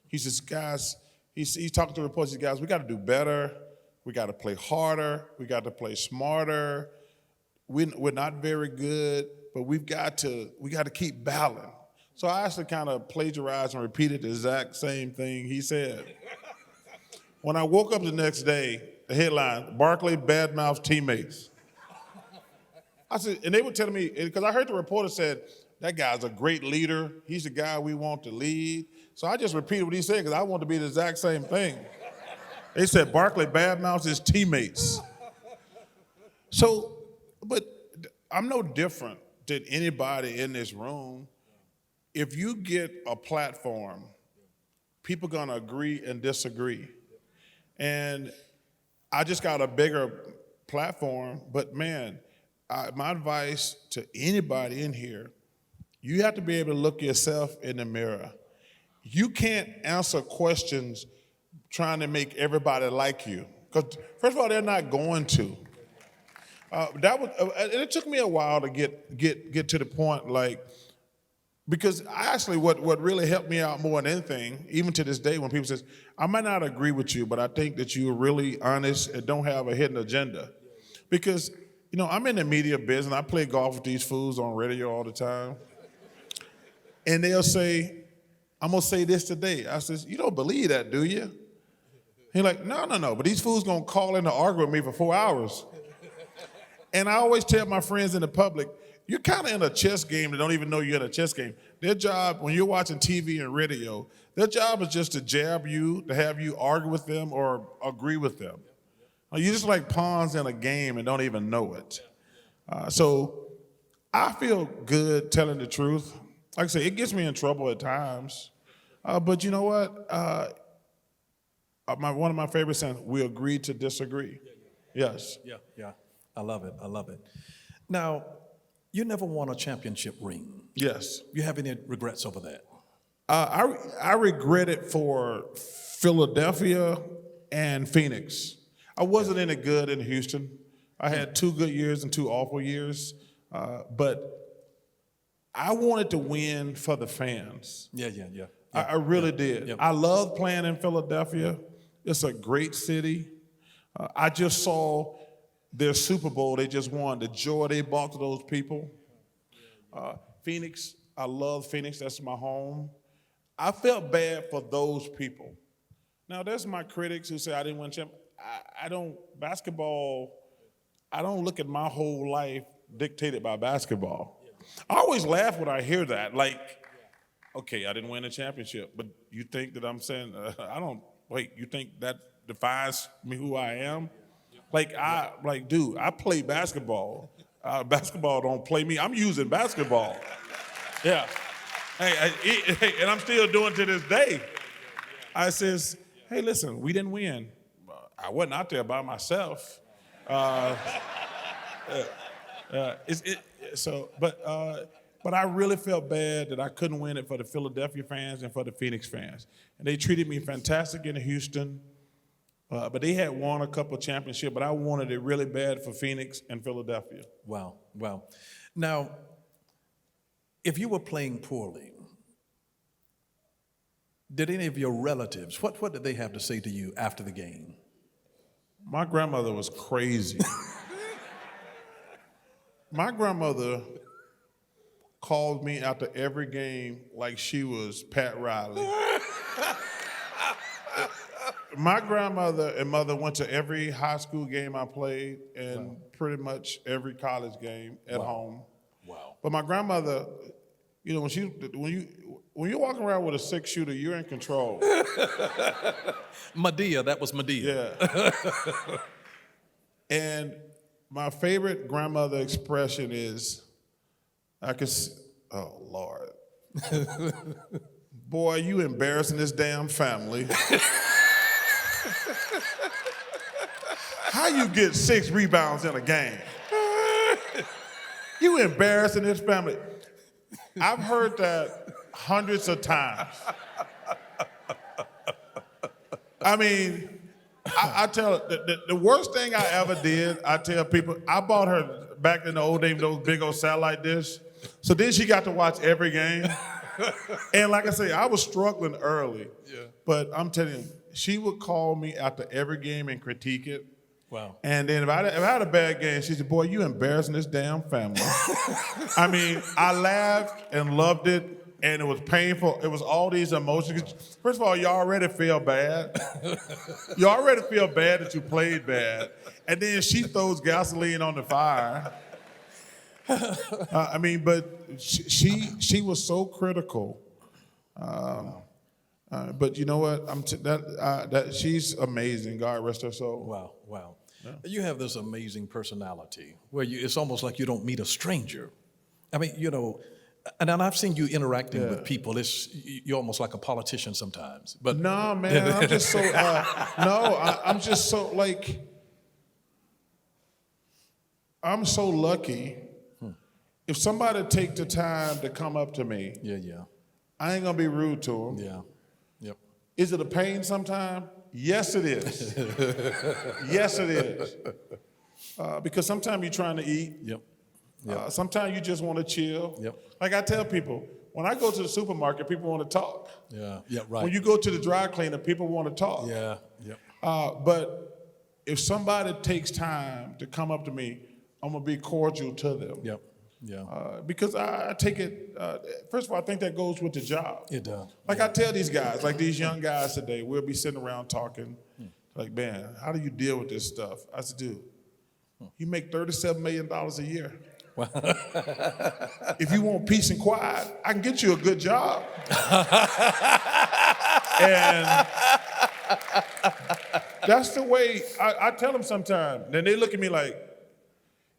Speaker 2: He says, guys, he's talking to reporters. He says, guys, we got to do better. We got to play harder. We got to play smarter. We're not very good, but we got to keep battling. So I actually kind of plagiarized and repeated the exact same thing he said. When I woke up the next day, the headline, Barkley badmouths teammates. I said, and they were telling me, because I heard the reporter said, that guy's a great leader. He's the guy we want to lead. So I just repeated what he said because I want to be the exact same thing. They said Barkley badmouths his teammates. So, but I'm no different than anybody in this room. If you get a platform, people gonna agree and disagree. And I just got a bigger platform, but man, my advice to anybody in here, you have to be able to look yourself in the mirror. You can't answer questions trying to make everybody like you. Because first of all, they're not going to. It took me a while to get to the point, like, because actually what really helped me out more than anything, even to this day when people say, I might not agree with you, but I think that you're really honest and don't have a hidden agenda. Because You know, I'm in the media business. I play golf with these fools on radio all the time. And they'll say, I'm going to say this today. I says, you don't believe that, do you? He's like, no. But these fools going to call in to argue with me for 4 hours. And I always tell my friends in the public, you're kind of in a chess game that don't even know you're in a chess game. Their job, when you're watching TV and radio, their job is just to jab you, to have you argue with them or agree with them. You're just like pawns in a game and don't even know it. So I feel good telling the truth. Like I say, it gets me in trouble at times. But you know what? One of my favorite sayings, we agree to disagree. Yes.
Speaker 1: Yeah. I love it. Now, you never won a championship ring.
Speaker 2: Yes.
Speaker 1: You have any regrets over that?
Speaker 2: I regret it for Philadelphia and Phoenix. I wasn't any good in Houston. I had 2 good years and 2 awful years, but I wanted to win for the fans.
Speaker 1: Yeah.
Speaker 2: I really did.
Speaker 1: Yeah.
Speaker 2: I love playing in Philadelphia. It's a great city. I just saw their Super Bowl they just won, the joy they brought to those people. Phoenix, I love Phoenix. That's my home. I felt bad for those people. Now, there's my critics who say I didn't win champion. I don't look at my whole life dictated by basketball. I always laugh when I hear that. Like, okay, I didn't win a championship, but you think that I'm saying, you think that defines me who I am? Dude, I play basketball. Basketball don't play me. I'm using basketball. Yeah. Hey, and I'm still doing it to this day. I says, hey, listen, we didn't win. I wasn't out there by myself. But I really felt bad that I couldn't win it for the Philadelphia fans and for the Phoenix fans. And they treated me fantastic in Houston. But they had won a couple championships, but I wanted it really bad for Phoenix and Philadelphia.
Speaker 1: Wow. Now, if you were playing poorly, did any of your relatives, what did they have to say to you after the game?
Speaker 2: My grandmother was crazy. My grandmother called me after every game like she was Pat Riley. My grandmother and mother went to every high school game I played and pretty much every college game at home.
Speaker 1: Wow.
Speaker 2: But my grandmother, you know, when you're walking around with a 6-shooter, you're in control.
Speaker 1: Medea, that was Medea.
Speaker 2: Yeah. And my favorite grandmother expression is, oh Lord. Boy, you embarrassing this damn family. How you get 6 rebounds in a game? You embarrassing this family. I've heard that hundreds of times. I mean, I tell the worst thing I ever did, I tell people, I bought her back in the old days, those big old satellite dish. So then she got to watch every game. And like I say, I was struggling early. Yeah. But I'm telling you, she would call me after every game and critique it.
Speaker 1: Wow.
Speaker 2: And then if I had a bad game, she said, boy, you embarrassing this damn family. I mean, I laughed and loved it, and it was painful. It was all these emotions. First of all, you already feel bad. You already feel bad that you played bad. And then she throws gasoline on the fire. But she was so critical. But you know what? She's amazing. God rest her soul.
Speaker 1: Wow. Yeah. You have this amazing personality where it's almost like you don't meet a stranger. I mean, you know, and I've seen you interacting with people. You're almost like a politician sometimes. But
Speaker 2: no, man, I'm just so. I'm just so like. I'm so lucky. If somebody take the time to come up to me, I ain't gonna be rude to them.
Speaker 1: Yeah. Yep.
Speaker 2: Is it a pain sometime? Yes, it is. Yes, it is. Because sometimes you're trying to eat.
Speaker 1: Yep.
Speaker 2: Sometimes you just want to chill.
Speaker 1: Yep.
Speaker 2: Like I tell people, when I go to the supermarket, people want to talk.
Speaker 1: Yeah, right.
Speaker 2: When you go to the dry cleaner, people want to talk.
Speaker 1: Yeah, yep.
Speaker 2: But if somebody takes time to come up to me, I'm gonna be cordial to them.
Speaker 1: Yep. Yeah.
Speaker 2: Because I take it, first of all, I think that goes with the job.
Speaker 1: It does.
Speaker 2: Like I tell these guys, like these young guys today, we'll be sitting around talking, like, man, how do you deal with this stuff? I said, dude, you make $37 million a year. If you want peace and quiet, I can get you a good job. And that's the way I tell them sometimes. Then they look at me like,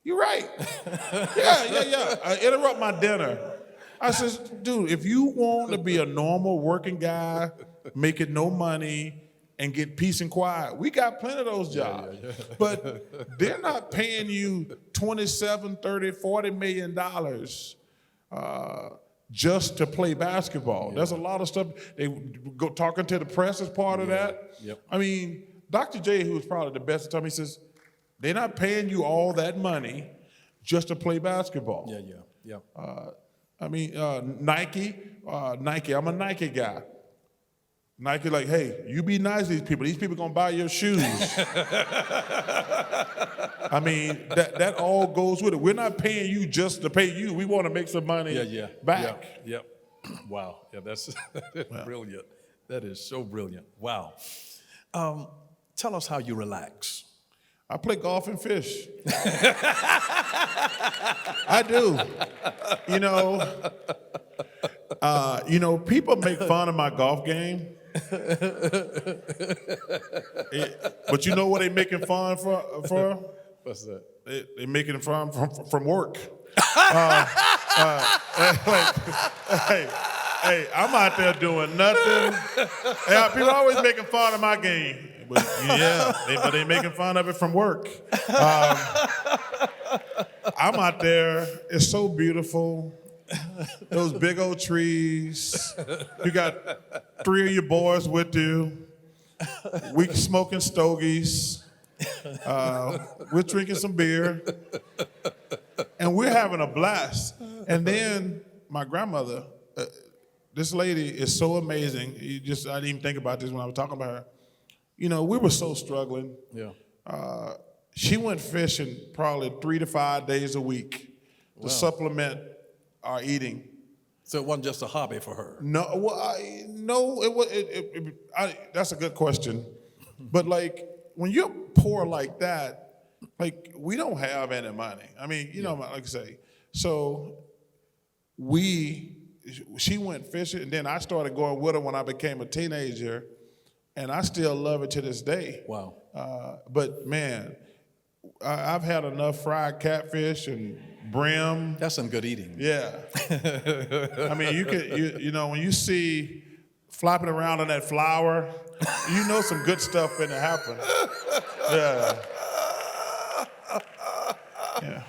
Speaker 2: you're right. Yeah. I interrupt my dinner. I says, dude, if you want to be a normal working guy, making no money, and get peace and quiet, we got plenty of those jobs. Yeah. But they're not paying you $27, $30, $40 million just to play basketball. Yeah. There's a lot of stuff. They go talking to the press as part of that.
Speaker 1: Yep.
Speaker 2: I mean, Dr. J, who's probably the best at the time, he says, they're not paying you all that money just to play basketball.
Speaker 1: Yeah.
Speaker 2: I mean, Nike, I'm a Nike guy. Nike like, hey, you be nice to these people. These people gonna buy your shoes. I mean, that all goes with it. We're not paying you just to pay you. We want to make some money back.
Speaker 1: Yep. Wow. Yeah, that's brilliant. That is so brilliant. Wow. Tell us how you relax.
Speaker 2: I play golf and fish. I do. People make fun of my golf game. But you know what they making fun for?
Speaker 1: What's that?
Speaker 2: They making fun from work. Hey, I'm out there doing nothing. People always making fun of my game. But but they making fun of it from work. I'm out there. It's so beautiful. Those big old trees. You got 3 of your boys with you. We smoking stogies. We're drinking some beer. And we're having a blast. And then my grandmother, this lady is so amazing. I didn't even think about this when I was talking about her. We were so struggling.
Speaker 1: Yeah.
Speaker 2: She went fishing probably 3 to 5 days a week to supplement our eating.
Speaker 1: So it wasn't just a hobby for her?
Speaker 2: No, that's a good question. But like, when you're poor like that, like, we don't have any money. I mean, like I say. So she went fishing, and then I started going with her when I became a teenager, and I still love it to this day.
Speaker 1: Wow.
Speaker 2: But man, I've had enough fried catfish and brim.
Speaker 1: That's some good eating.
Speaker 2: Yeah. I mean, when you see flopping around on that flour, some good stuff finna happen. Yeah. Yeah.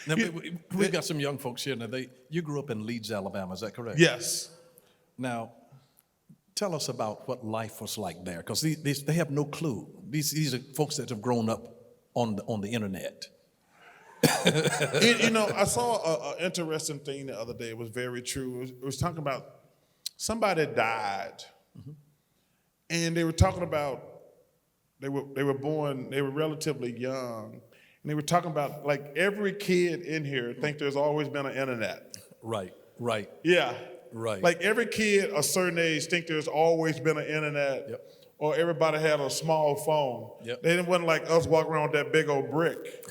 Speaker 1: Now, we've got some young folks here. Now, you grew up in Leeds, Alabama, is that correct?
Speaker 2: Yes.
Speaker 1: Now, tell us about what life was like there, because they have no clue. These are folks that have grown up on the internet.
Speaker 2: I saw an interesting thing the other day. It was very true. It was talking about somebody died, and they were talking about they were born. They were relatively young, and they were talking about, like, every kid in here think there's always been an internet.
Speaker 1: Right.
Speaker 2: Yeah.
Speaker 1: Right.
Speaker 2: Like, every kid a certain age think there's always been an internet. Yep. Or everybody had a small phone.
Speaker 1: Yep.
Speaker 2: They wasn't like us walking around with that big old brick.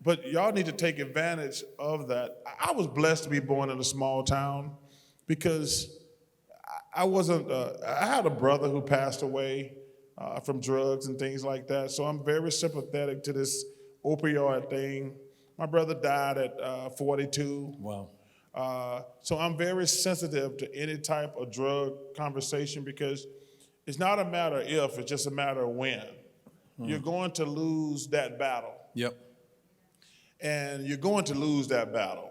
Speaker 2: But y'all need to take advantage of that. I was blessed to be born in a small town because I had a brother who passed away from drugs and things like that. So I'm very sympathetic to this opioid thing. My brother died at 42.
Speaker 1: Wow.
Speaker 2: So I'm very sensitive to any type of drug conversation because it's not a matter of if, it's just a matter of when. You're going to lose that battle.
Speaker 1: Yep.
Speaker 2: And you're going to lose that battle.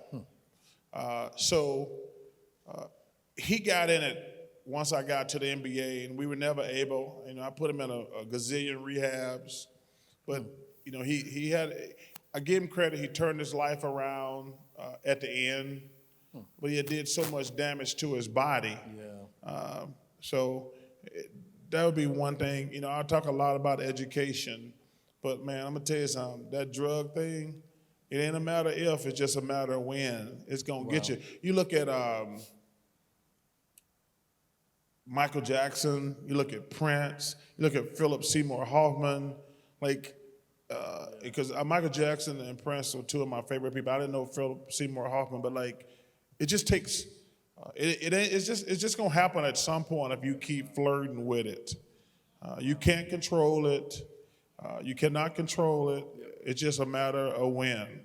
Speaker 2: He got in it once I got to the NBA, and we were never able. I put him in a gazillion rehabs, but he had. I give him credit. He turned his life around at the end, but he did so much damage to his body.
Speaker 1: Yeah.
Speaker 2: So that would be one thing. I talk a lot about education. But man, I'm gonna tell you something. That drug thing, it ain't a matter of if, it's just a matter of when. It's gonna get you. You look at Michael Jackson, you look at Prince, you look at Philip Seymour Hoffman, like, because Michael Jackson and Prince are two of my favorite people. I didn't know Philip Seymour Hoffman, but like, it just takes, it's just gonna happen at some point if you keep flirting with it. You can't control it. You cannot control it. It's just a matter of when.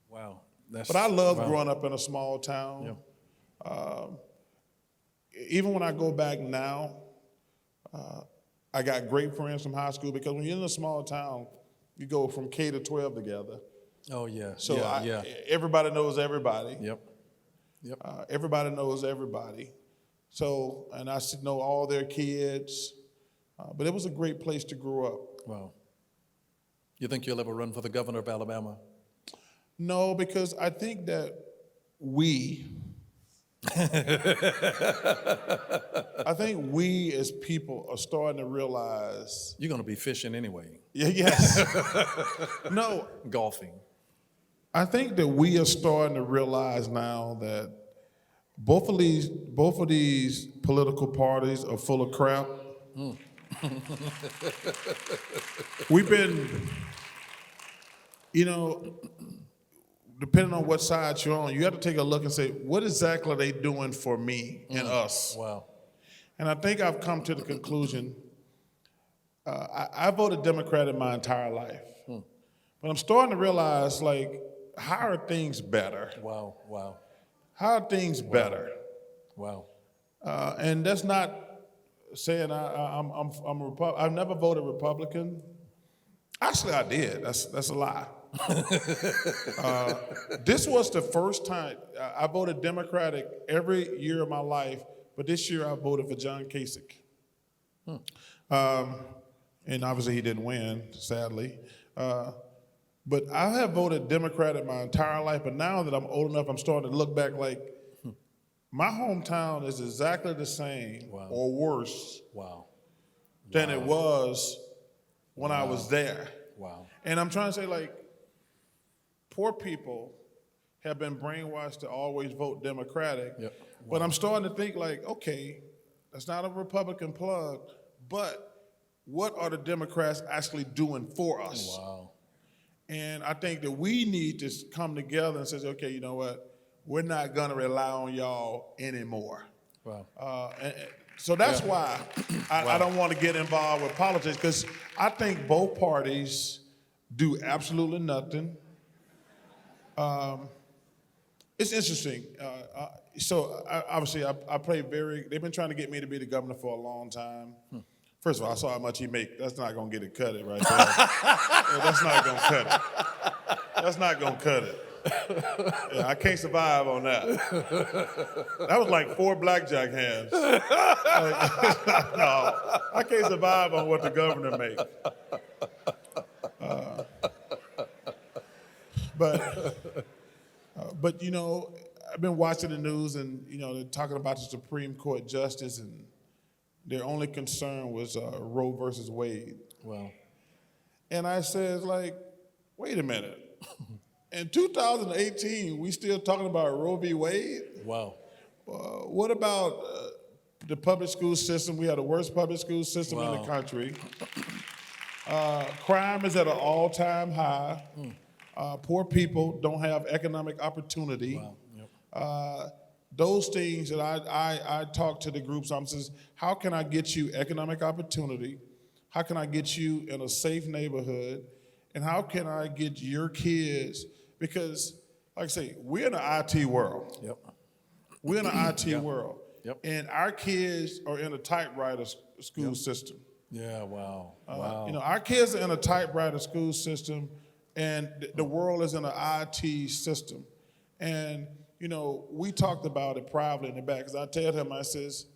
Speaker 1: Wow.
Speaker 2: But I love growing up in a small town.
Speaker 1: Yeah.
Speaker 2: Even when I go back now, I got great friends from high school because when you're in a small town, you go from K to 12 together.
Speaker 1: Oh, yeah.
Speaker 2: So
Speaker 1: yeah.
Speaker 2: everybody knows everybody.
Speaker 1: Yep.
Speaker 2: Everybody knows everybody. So, and I know all their kids. But it was a great place to grow up.
Speaker 1: Wow. You think you'll ever run for the governor of Alabama?
Speaker 2: No, because I think that I think we as people are starting to realize.
Speaker 1: You're going to be fishing anyway.
Speaker 2: Yes. No.
Speaker 1: Golfing.
Speaker 2: I think that we are starting to realize now that both of these political parties are full of crap. We've been, depending on what side you're on, you have to take a look and say, what exactly are they doing for me and us?
Speaker 1: Wow.
Speaker 2: And I think I've come to the conclusion, I voted Democratic my entire life. But I'm starting to realize, like, how are things better?
Speaker 1: Wow.
Speaker 2: How are things better?
Speaker 1: Wow.
Speaker 2: And that's not saying I'm a Republican. I've never voted Republican. Actually, I did. That's a lie. This was the first time I voted Democratic every year of my life, but this year I voted for John Kasich. And obviously he didn't win, sadly. But I have voted Democratic my entire life, but now that I'm old enough, I'm starting to look back like, my hometown is exactly the same or worse than it was when I was there.
Speaker 1: Wow.
Speaker 2: And I'm trying to say, like, poor people have been brainwashed to always vote Democratic.
Speaker 1: Yep.
Speaker 2: But I'm starting to think, like, okay, that's not a Republican plug, but what are the Democrats actually doing for us?
Speaker 1: Wow.
Speaker 2: And I think that we need to come together and say, okay, you know what? We're not going to rely on y'all anymore.
Speaker 1: Wow.
Speaker 2: So that's why I don't want to get involved with politics, because I think both parties do absolutely nothing. It's interesting. Obviously, I play they've been trying to get me to be the governor for a long time. First of all, I saw how much he make. That's not going to get it cut it right there. Yeah, that's not going to cut it. That's not going to cut it. Yeah, I can't survive on that. That was like 4 blackjack hands. No, I can't survive on what the governor makes. But I've been watching the news, and they're talking about the Supreme Court justice, and their only concern was Roe versus Wade.
Speaker 1: Wow.
Speaker 2: And I said, like, wait a minute. In 2018, we still talking about Roe v. Wade?
Speaker 1: Wow.
Speaker 2: What about the public school system? We have the worst public school system in the country. Crime is at an all-time high. Poor people don't have economic opportunity.
Speaker 1: Wow. Yep.
Speaker 2: Those things that I talk to the groups, I'm saying, how can I get you economic opportunity? How can I get you in a safe neighborhood? And how can I get your kids? Because, like I say, we're in the IT world.
Speaker 1: Yep.
Speaker 2: We're in the IT world.
Speaker 1: Yep.
Speaker 2: And our kids are in a typewriter school system.
Speaker 1: Yeah, wow. Wow.
Speaker 2: Our kids are in a typewriter school system, and the world is in an IT system. And, we talked about it privately in the back, because I tell him, I says,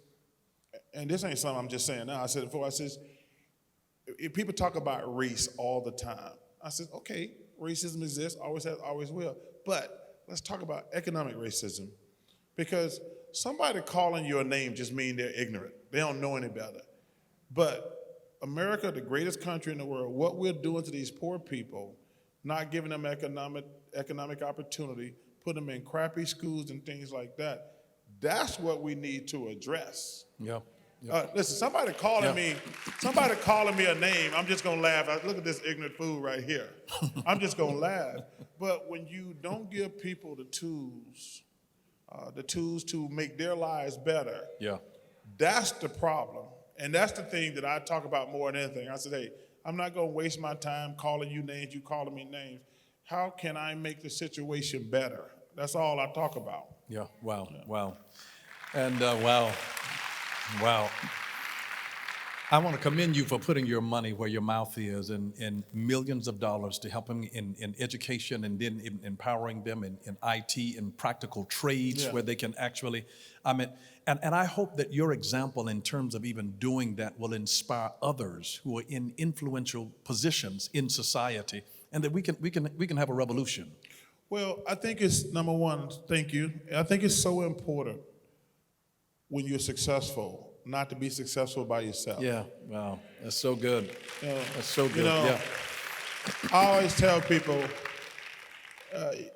Speaker 2: and this ain't something I'm just saying now, I said it before, I says, if people talk about race all the time, I said, okay, racism exists, always has, always will. But let's talk about economic racism, because somebody calling your name just means they're ignorant. They don't know any better. But America, the greatest country in the world, what we're doing to these poor people, not giving them economic opportunity, putting them in crappy schools and things like that, that's what we need to address.
Speaker 1: Yeah.
Speaker 2: Listen, somebody calling me a name, I'm just gonna laugh. Look at this ignorant fool right here. I'm just gonna laugh. But when you don't give people the tools to make their lives better, that's the problem. And that's the thing that I talk about more than anything. I said, hey, I'm not gonna waste my time calling you names, you calling me names. How can I make the situation better? That's all I talk about.
Speaker 1: Yeah, wow. And wow. I want to commend you for putting your money where your mouth is and millions of dollars to help them in education and then empowering them in IT and practical trades where they can actually, and I hope that your example in terms of even doing that will inspire others who are in influential positions in society and that we can have a revolution.
Speaker 2: Well, I think it's, number one, thank you. I think it's so important when you're successful, not to be successful by yourself.
Speaker 1: Yeah, wow, that's so good. That's so good,
Speaker 2: I always tell people,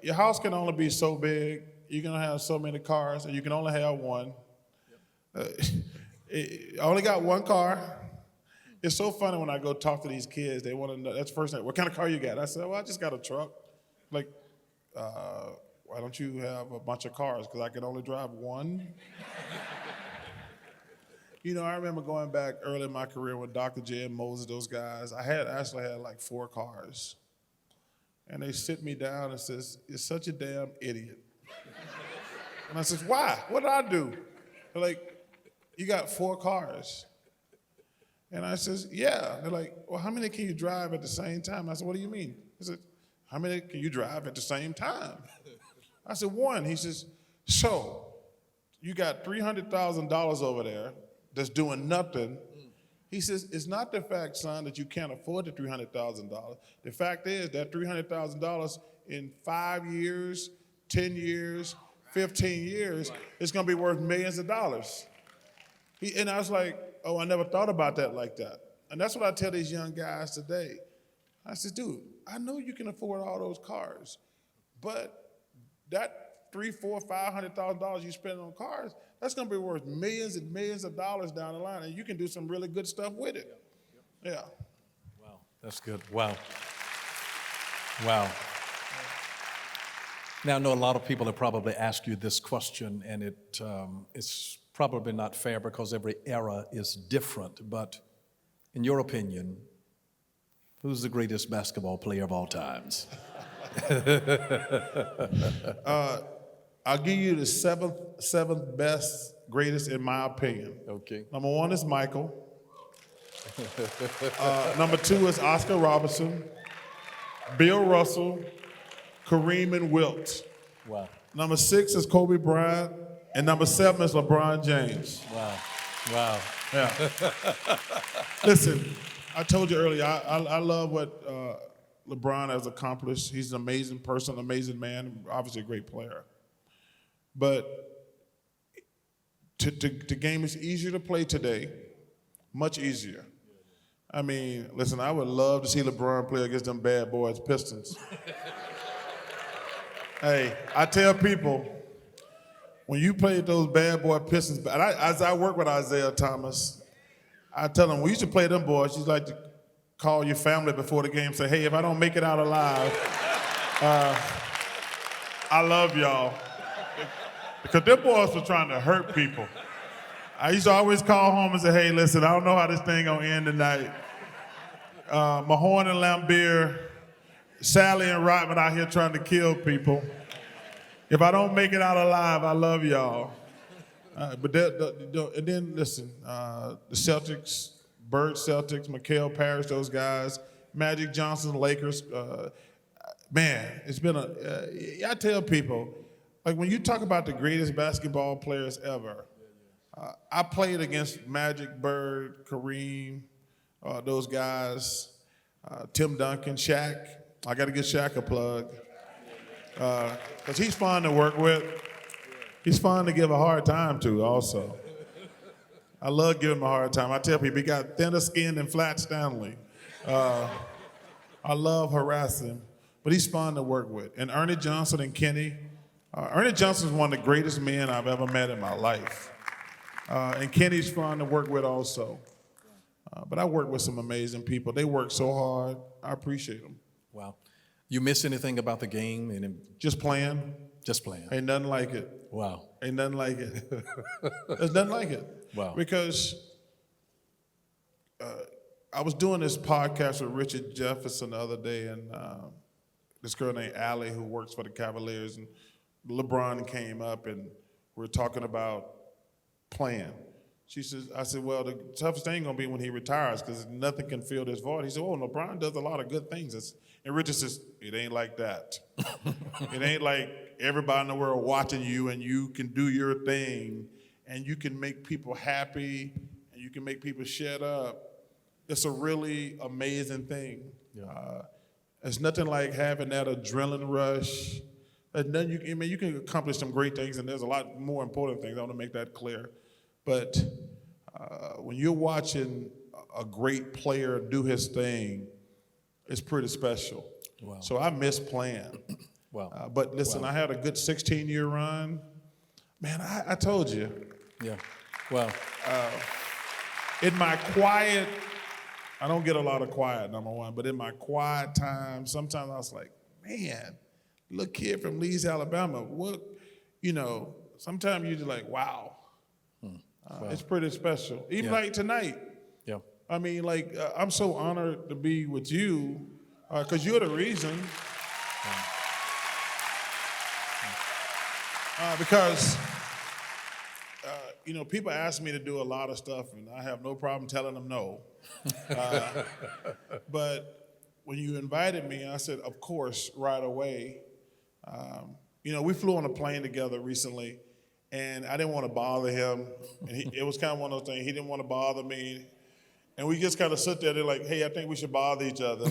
Speaker 2: your house can only be so big, you're gonna have so many cars, and you can only have one. I only got one car. It's so funny when I go talk to these kids, they wanna know, that's the first thing, what kind of car you got? I said, well, I just got a truck. Like, why don't you have a bunch of cars? Because I can only drive one. I remember going back early in my career with Dr. J and Moses, those guys. I actually had like 4 cars. And they sit me down and says, you're such a damn idiot. And I says, why? What did I do? They're like, you got 4 cars. And I says, yeah. They're like, well, how many can you drive at the same time? I said, what do you mean? He said, how many can you drive at the same time? I said, 1. He says, so you got $300,000 over there that's doing nothing. He says, it's not the fact, son, that you can't afford the $300,000. The fact is that $300,000 in 5 years, 10 years, 15 years, it's gonna be worth millions of dollars. And I was like, oh, I never thought about that like that. And that's what I tell these young guys today. I said, dude, I know you can afford all those cars, but that $300,000, $400,000, $500,000 you spend on cars, that's gonna be worth millions and millions of dollars down the line, and you can do some really good stuff with it. Yeah.
Speaker 1: Wow, that's good. Wow. Now, I know a lot of people have probably asked you this question, and it's probably not fair because every era is different, but in your opinion, who's the greatest basketball player of all times?
Speaker 2: I'll give you the seventh best, greatest in my opinion.
Speaker 1: Okay.
Speaker 2: Number 1 is Michael. Number 2 is Oscar Robertson, Bill Russell, Kareem and Wilt.
Speaker 1: Wow.
Speaker 2: Number 6 is Kobe Bryant, and number 7 is LeBron James.
Speaker 1: Wow.
Speaker 2: Yeah. Listen, I told you earlier, I love what LeBron has accomplished. He's an amazing person, an amazing man, obviously a great player. But the game is easier to play today, much easier. I mean, listen, I would love to see LeBron play against them bad boys Pistons. Hey, I tell people, when you played those bad boy Pistons, as I work with Isaiah Thomas, I tell him, we used to play them boys, you like to call your family before the game, say, hey, if I don't make it out alive, I love y'all. Because them boys were trying to hurt people. I used to always call home and say, hey, listen, I don't know how this thing gonna end tonight. Mahorn and Lambeer, Sally and Rodman out here trying to kill people. If I don't make it out alive, I love y'all. And then listen, the Celtics, Bird Celtics, Mikhail Parrish, those guys, Magic Johnson, Lakers. Man, it's been I tell people, like when you talk about the greatest basketball players ever, I played against Magic, Bird, Kareem, those guys, Tim Duncan, Shaq. I got to give Shaq a plug. Because he's fun to work with. He's fun to give a hard time to also. I love giving him a hard time. I tell people he got thinner skin than Flat Stanley. I love harassing him, but he's fun to work with. And Ernie Johnson and Kenny. Ernie Johnson is one of the greatest men I've ever met in my life. And Kenny's fun to work with also. But I work with some amazing people. They work so hard. I appreciate them.
Speaker 1: Wow. You miss anything about the game?
Speaker 2: Just playing.
Speaker 1: Just playing.
Speaker 2: Ain't nothing like it.
Speaker 1: Wow.
Speaker 2: Ain't nothing like it. There's nothing like it.
Speaker 1: Wow.
Speaker 2: Because I was doing this podcast with Richard Jefferson the other day, and this girl named Allie who works for the Cavaliers, and LeBron came up, and we were talking about playing. I said, well, the toughest thing gonna be when he retires, because nothing can fill this void. He said, oh, LeBron does a lot of good things. And Richard says, it ain't like that. It ain't like everybody in the world watching you and you can do your thing and you can make people happy and you can make people shut up. It's a really amazing thing. Yeah. It's nothing like having that adrenaline rush. You can accomplish some great things, and there's a lot more important things. I want to make that clear. But when you're watching a great player do his thing, it's pretty special. Wow. So I miss playing. Wow. But listen, wow. I had a good 16-year run. Man, I told you.
Speaker 1: Yeah. Wow.
Speaker 2: In my quiet, I don't get a lot of quiet, number one, but in my quiet time, sometimes I was like, man, little kid from Leeds, Alabama, what, sometimes you're just like, wow. Wow. It's pretty special. Even like tonight. Yeah. I mean, I'm so honored to be with you because you're the reason. Because, people ask me to do a lot of stuff, and I have no problem telling them no. But when you invited me, I said, of course, right away. We flew on a plane together recently. And I didn't want to bother him. And it was kind of one of those things. He didn't want to bother me. And we just kind of sit there. They're like, hey, I think we should bother each other.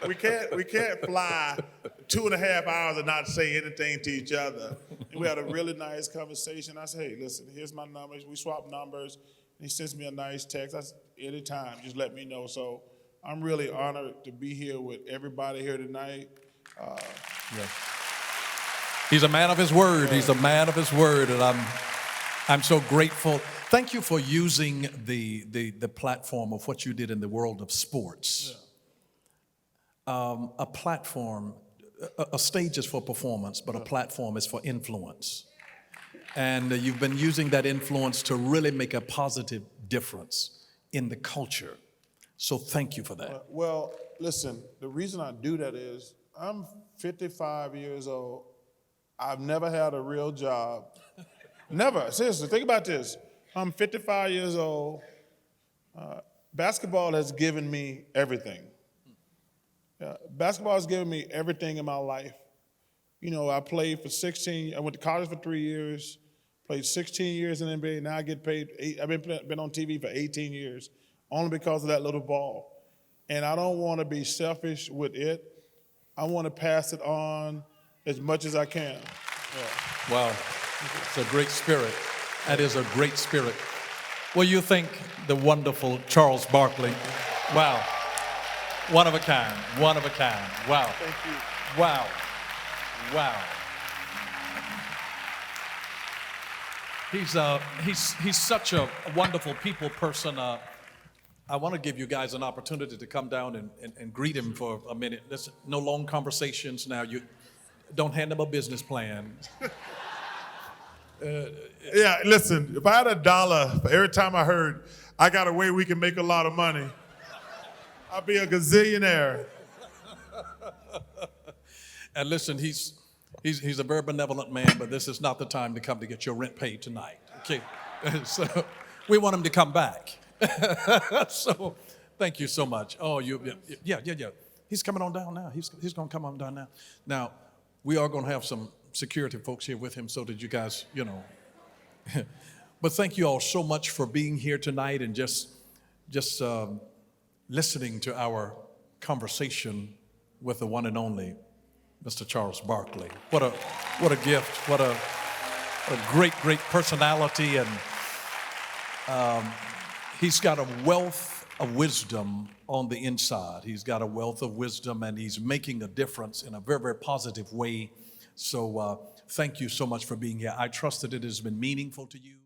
Speaker 2: We can't fly 2.5 hours and not say anything to each other. And we had a really nice conversation. I said, hey, listen, here's my numbers. We swapped numbers. And he sends me a nice text. I said, anytime, just let me know. So I'm really honored to be here with everybody here tonight.
Speaker 1: Yeah. He's a man of his word. He's a man of his word, and I'm so grateful. Thank you for using the platform of what you did in the world of sports. Yeah. A platform, a stage is for performance, but a platform is for influence. And you've been using that influence to really make a positive difference in the culture. So thank you for that.
Speaker 2: Well, listen, the reason I do that is I'm 55 years old. I've never had a real job. Never. Seriously, think about this. I'm 55 years old. Basketball has given me everything. Basketball has given me everything in my life. I played for 16, I went to college for 3 years, played 16 years in the NBA, now I get paid, I've been on TV for 18 years, only because of that little ball. And I don't want to be selfish with it. I want to pass it on as much as I can. Yeah.
Speaker 1: Wow, it's a great spirit. That is a great spirit. Well, you think the wonderful Charles Barkley. Wow, one of a kind, one of a kind. Wow.
Speaker 2: Thank you.
Speaker 1: Wow, wow. He's such a wonderful people person. I want to give you guys an opportunity to come down and greet him for a minute. There's no long conversations now. You don't hand him a business plan.
Speaker 2: Yeah, listen, if I had $1 for every time I heard, I got a way we can make a lot of money, I'd be a gazillionaire.
Speaker 1: And listen, he's a very benevolent man, but this is not the time to come to get your rent paid tonight. Okay, so we want him to come back. So thank you so much. Oh, yeah. He's coming on down now. He's going to come on down now. Now, we are going to have some security folks here with him so that you guys, But thank you all so much for being here tonight and just listening to our conversation with the one and only Mr. Charles Barkley. What a gift. a great, great personality, and he's got a wealth of wisdom on the inside. He's got a wealth of wisdom, and he's making a difference in a very, very positive way. So thank you so much for being here. I trust that it has been meaningful to you.